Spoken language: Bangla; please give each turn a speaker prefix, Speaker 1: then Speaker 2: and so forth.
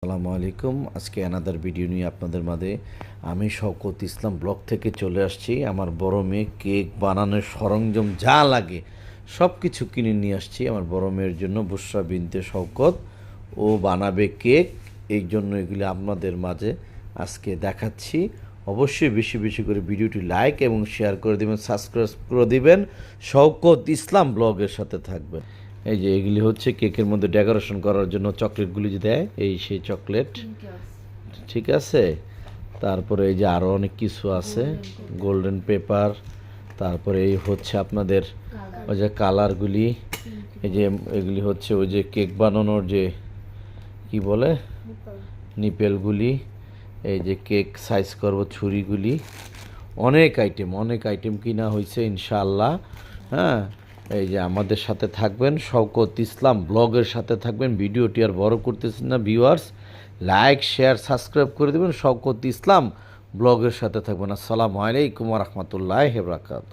Speaker 1: আসসালামু আলাইকুম। আজকে অ্যানাদার ভিডিও নিয়ে আপনাদের মাঝে আমি শওকত ইসলাম ব্লগ থেকে চলে আসছি। আমার বড় মেয়ে কেক বানানোর সরঞ্জাম যা লাগে সব কিছু কিনে নিয়ে আসছি আমার বড় মেয়ের জন্য। বুশরা বিনতে শওকত, ও বানাবে কেক, এই জন্য এগুলি আপনাদের মাঝে আজকে দেখাচ্ছি। অবশ্যই বেশি বেশি করে ভিডিওটি লাইক এবং শেয়ার করে দেবেন, সাবস্ক্রাইব করে দিবেন, শওকত ইসলাম ব্লগের সাথে থাকবেন। এই যে এগুলি হচ্ছে কেকের মধ্যে ডেকোরেশন করার জন্য চকলেটগুলি যে দেয়, এই সেই চকলেট, ঠিক আছে। তারপরে এই যে আরও অনেক কিছু আছে, গোল্ডেন পেপার, তারপরে এই হচ্ছে আপনাদের ওই যে কালারগুলি, এই যে এগুলি হচ্ছে ওই যে কেক বানানোর যে কি বলে নিপেলগুলি, এই যে কেক সাইজ করব ছুরিগুলি, অনেক আইটেম কিনা হয়েছে ইনশাআল্লাহ। হ্যাঁ, এই যে আমাদের সাথে থাকবেন, শওকত ইসলাম ব্লগের সাথে থাকবেন। ভিডিওটি আর বড় করতেছেন না ভিউয়ার্স, লাইক শেয়ার সাবস্ক্রাইব করে দেবেন, শওকত ইসলাম ব্লগের সাথে থাকবেন। আসসালামু আলাইকুম ওয়া রাহমাতুল্লাহি ওয়া বারাকাতুহু।